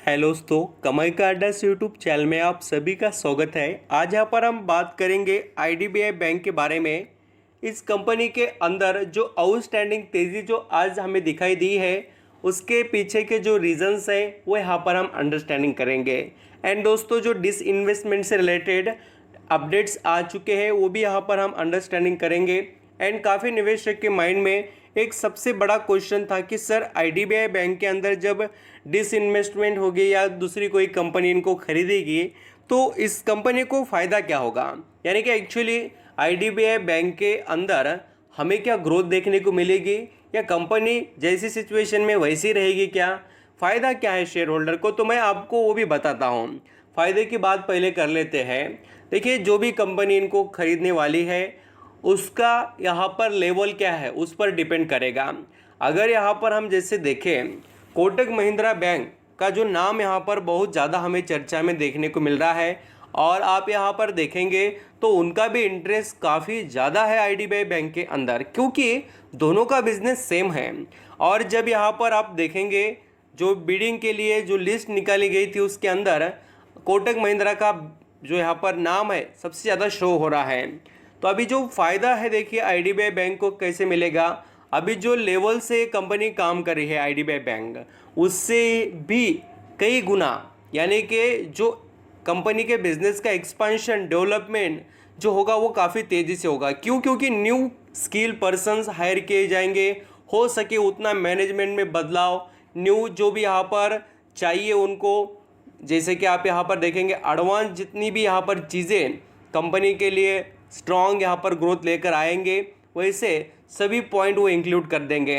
Hello दोस्तों, कमाई का अड्डा से यूट्यूब चैनल में आप सभी का स्वागत है। आज यहाँ पर हम बात करेंगे आईडीबीआई बैंक के बारे में। इस कंपनी के अंदर जो आउटस्टैंडिंग तेज़ी जो आज हमें दिखाई दी है, उसके पीछे के जो रीजंस हैं वो यहाँ पर हम अंडरस्टैंडिंग करेंगे। एंड दोस्तों, जो डिसइन्वेस्टमेंट से रिलेटेड अपडेट्स आ चुके हैं वो भी यहाँ पर हम अंडरस्टैंडिंग करेंगे। एंड काफ़ी निवेशक के माइंड में एक सबसे बड़ा क्वेश्चन था कि सर आईडीबीआई बैंक के अंदर जब डिसइन्वेस्टमेंट होगी या दूसरी कोई कंपनी इनको खरीदेगी तो इस कंपनी को फ़ायदा क्या होगा। यानी कि एक्चुअली आईडीबीआई बैंक के अंदर हमें क्या ग्रोथ देखने को मिलेगी या कंपनी जैसी सिचुएशन में वैसी रहेगी, क्या फ़ायदा क्या है शेयर होल्डर को, तो मैं आपको वो भी बताता हूँ। फ़ायदे की बात पहले कर लेते हैं। देखिए, जो भी कंपनी इनको खरीदने वाली है उसका यहाँ पर लेवल क्या है उस पर डिपेंड करेगा। अगर यहाँ पर हम जैसे देखें, कोटक महिंद्रा बैंक का जो नाम यहाँ पर बहुत ज़्यादा हमें चर्चा में देखने को मिल रहा है और आप यहाँ पर देखेंगे तो उनका भी इंटरेस्ट काफ़ी ज़्यादा है आईडीबीआई बैंक के अंदर, क्योंकि दोनों का बिजनेस सेम है। और जब यहाँ पर आप देखेंगे जो बिडिंग के लिए जो लिस्ट निकाली गई थी उसके अंदर कोटक महिंद्रा का जो यहाँ पर नाम है सबसे ज़्यादा शो हो रहा है। तो अभी जो फ़ायदा है, देखिए आईडीबीआई बैंक को कैसे मिलेगा। अभी जो लेवल से कंपनी काम कर रही है आईडीबीआई बैंक, उससे भी कई गुना, यानी कि जो कंपनी के बिजनेस का एक्सपेंशन डेवलपमेंट जो होगा वो काफ़ी तेज़ी से होगा। क्यों? क्योंकि न्यू स्किल पर्सन्स हायर किए जाएंगे, हो सके उतना मैनेजमेंट में बदलाव, न्यू जो भी यहाँ पर चाहिए उनको, जैसे कि आप यहाँ पर देखेंगे एडवांस जितनी भी यहाँ पर चीज़ें कंपनी के लिए स्ट्रॉन्ग यहाँ पर ग्रोथ लेकर आएंगे, वैसे सभी पॉइंट वो इंक्लूड कर देंगे।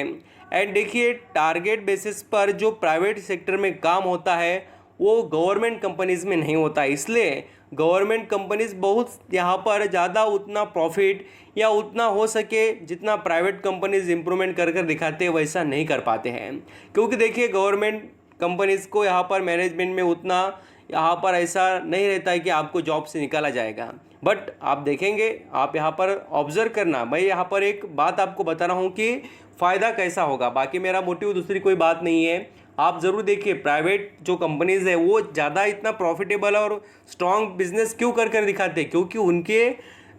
एंड देखिए, टारगेट बेसिस पर जो प्राइवेट सेक्टर में काम होता है वो गवर्नमेंट कंपनीज़ में नहीं होता, इसलिए गवर्नमेंट कंपनीज़ बहुत यहाँ पर ज़्यादा उतना प्रॉफिट या उतना हो सके जितना प्राइवेट कंपनीज़ इंप्रूवमेंट कर कर दिखाते हैं वैसा नहीं कर पाते हैं। क्योंकि देखिए, गवर्नमेंट कंपनीज़ को यहाँ पर मैनेजमेंट में उतना यहाँ पर ऐसा नहीं रहता है कि आपको जॉब से निकाला जाएगा। बट आप देखेंगे, आप यहाँ पर ऑब्जर्व करना, मैं यहाँ पर एक बात आपको बता रहा हूँ कि फ़ायदा कैसा होगा, बाकी मेरा मोटिव दूसरी कोई बात नहीं है। आप ज़रूर देखिए, प्राइवेट जो कंपनीज़ है वो ज़्यादा इतना प्रॉफिटेबल और स्ट्रॉन्ग बिजनेस क्यों कर कर दिखाते हैं, क्योंकि उनके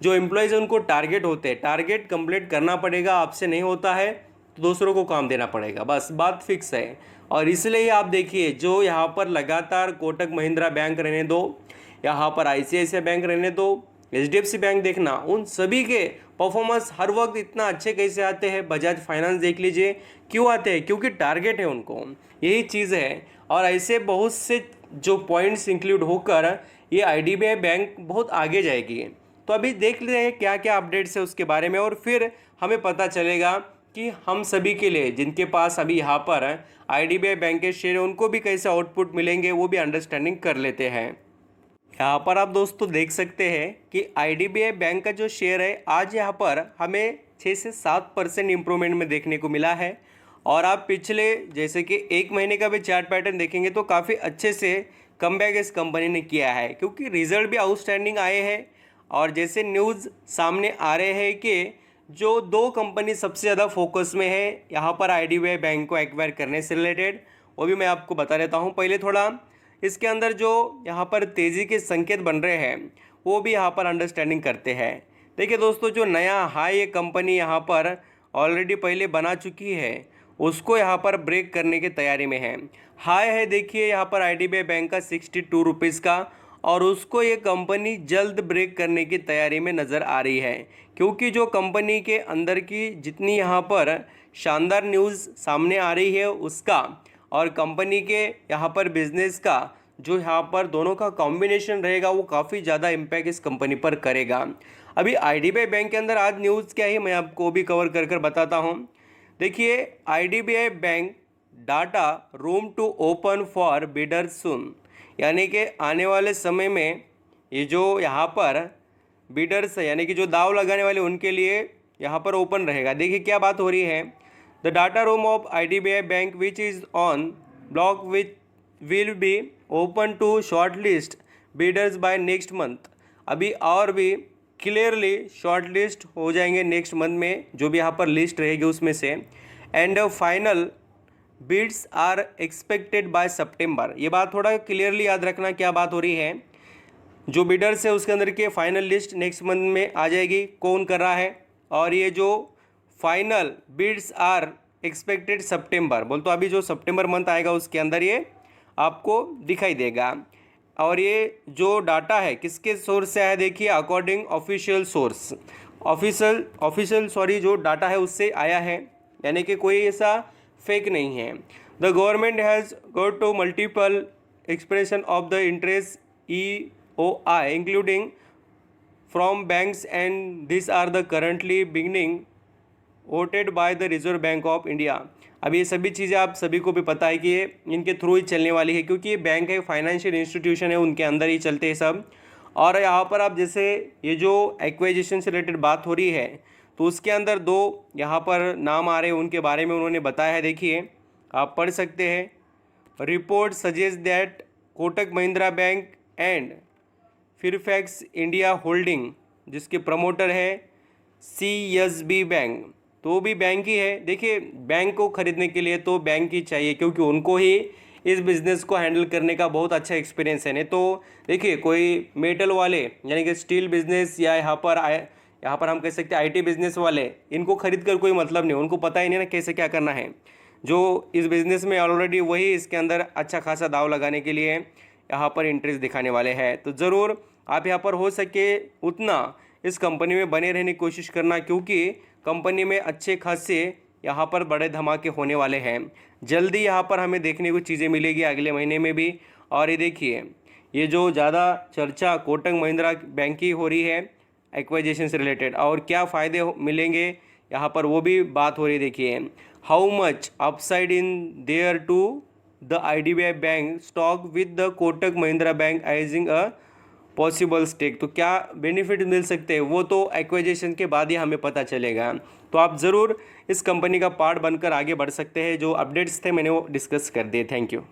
जो एम्प्लॉयज़ हैं उनको टारगेट होते हैं, टारगेट कंप्लीट करना पड़ेगा, आपसे नहीं होता है तो दूसरों को काम देना पड़ेगा, बस बात फिक्स है। और इसलिए आप देखिए, जो यहाँ पर लगातार कोटक महिंद्रा बैंक रहने दो, यहाँ पर आईसीआईसीआई बैंक रहने दो, एचडीएफसी बैंक देखना, उन सभी के परफॉर्मेंस हर वक्त इतना अच्छे कैसे आते हैं। बजाज फाइनेंस देख लीजिए, क्यों आते हैं? क्योंकि टारगेट है उनको, यही चीज़ है। और ऐसे बहुत से जो पॉइंट्स इंक्लूड होकर ये आईडीबीआई बैंक बहुत आगे जाएगी। तो अभी देख रहे हैं क्या क्या अपडेट्स है उसके बारे में, और फिर हमें पता चलेगा कि हम सभी के लिए जिनके पास अभी यहाँ पर आईडीबीआई बैंक के शेयर है उनको भी कैसे आउटपुट मिलेंगे वो भी अंडरस्टैंडिंग कर लेते हैं। यहाँ पर आप दोस्तों देख सकते हैं कि आईडीबीआई बैंक का जो शेयर है आज यहाँ पर हमें 6 से 7% इम्प्रूवमेंट में देखने को मिला है। और आप पिछले जैसे कि एक महीने का भी चार्ट पैटर्न देखेंगे तो काफ़ी अच्छे से कमबैक इस कंपनी ने किया है, क्योंकि रिजल्ट भी आउटस्टैंडिंग आए हैं। और जैसे न्यूज़ सामने आ रहे हैं कि जो दो कंपनी सबसे ज़्यादा फोकस में है यहाँ पर आईडीबीआई बैंक को एक्वायर करने से रिलेटेड, वो भी मैं आपको बता देता हूँ। पहले थोड़ा इसके अंदर जो यहाँ पर तेज़ी के संकेत बन रहे हैं वो भी यहाँ पर अंडरस्टैंडिंग करते हैं। देखिए दोस्तों, जो नया हाई ये कंपनी यहाँ पर ऑलरेडी पहले बना चुकी है उसको यहाँ पर ब्रेक करने की तैयारी में है। हाई है देखिए यहाँ पर आईडीबीआई बैंक का 62 रुपीज़ का, और उसको ये कंपनी जल्द ब्रेक करने की तैयारी में नज़र आ रही है, क्योंकि जो कंपनी के अंदर की जितनी यहाँ पर शानदार न्यूज़ सामने आ रही है उसका और कंपनी के यहाँ पर बिजनेस का जो यहाँ पर दोनों का कॉम्बिनेशन रहेगा वो काफ़ी ज़्यादा इम्पैक्ट इस कंपनी पर करेगा। अभी आईडीबीआई बैंक के अंदर आज न्यूज़ क्या है मैं आपको भी कवर कर कर बताता हूँ। देखिए, IDBI bank data room to open for bidder soon, यानी कि आने वाले समय में ये जो यहाँ पर बिडर्स है यानी कि जो दाव लगाने वाले उनके लिए यहाँ पर ओपन रहेगा। देखिए क्या बात हो रही है। The data room of IDBI bank which is on block which will be open to short list bidders by next month. अभी और भी क्लियरली शॉर्ट लिस्ट हो जाएंगे नेक्स्ट मंथ में, जो भी यहाँ पर लिस्ट रहेगी उसमें से। And final bids are expected by September. ये बात थोड़ा क्लियरली याद रखना, क्या बात हो रही है। जो बिडर्स है उसके अंदर के फाइनल लिस्ट नेक्स्ट मंथ में आ जाएगी, कौन कर रहा है। और ये जो फाइनल बिड्स आर एक्सपेक्टेड सितंबर, बोल तो अभी जो सितंबर मंथ आएगा उसके अंदर ये आपको दिखाई देगा। और ये जो डाटा है किसके सोर्स से आया, देखिए अकॉर्डिंग ऑफिशियल सोर्स, ऑफिशियल जो डाटा है उससे आया है, यानी कि कोई ऐसा फेक नहीं है। The government has got to multiple expression of the interest EOI including from banks and this are the currently beginning voted by the Reserve Bank of India. अब ये सभी चीज़ें आप सभी को भी पता है कि ये इनके थ्रू ही चलने वाली है, क्योंकि ये बैंक है, फाइनेंशियल इंस्टीट्यूशन है, उनके अंदर ही चलते हैं सब। और यहाँ पर आप जैसे ये जो एक्विजिशन से रिलेटेड बात हो रही है तो उसके अंदर दो यहाँ पर नाम आ रहे हैं, उनके बारे में उन्होंने बताया है। देखिए आप पढ़ सकते हैं, report suggest that Kotak Mahindra bank and Fairfax India holding, जिसके प्रमोटर है CSB बैंक, तो भी बैंक ही है। देखिए बैंक को खरीदने के लिए तो बैंक ही चाहिए, क्योंकि उनको ही इस बिज़नेस को हैंडल करने का बहुत अच्छा एक्सपीरियंस है। नहीं तो देखिए कोई मेटल वाले यानी कि स्टील बिजनेस या यहाँ पर हम कह सकते हैं IT बिजनेस वाले, इनको खरीद कर कोई मतलब नहीं, उनको पता ही नहीं ना कैसे क्या करना है। जो इस बिज़नेस में ऑलरेडी वही इसके अंदर अच्छा खासा दाव लगाने के लिए यहाँ पर इंटरेस्ट दिखाने वाले हैं। तो ज़रूर आप यहाँ पर हो सके उतना इस कंपनी में बने रहने की कोशिश करना, क्योंकि कंपनी में अच्छे खासे यहाँ पर बड़े धमाके होने वाले हैं। जल्दी यहाँ पर हमें देखने को चीज़ें मिलेगी अगले महीने में भी। और ये देखिए ये जो ज़्यादा चर्चा कोटक महिंद्रा बैंक की हो रही है एक्विजिशन से रिलेटेड, और क्या फ़ायदे मिलेंगे यहाँ पर वो भी बात हो रही है। देखिए how much upside in there to the IDBI bank stock with the Kotak Mahindra bank aging a possible stake, तो क्या बेनिफिट मिल सकते हैं वो तो एक्विजिशन के बाद ही हमें पता चलेगा। तो आप ज़रूर इस कंपनी का पार्ट बनकर आगे बढ़ सकते हैं। जो अपडेट्स थे मैंने वो डिस्कस कर दिए। Thank you.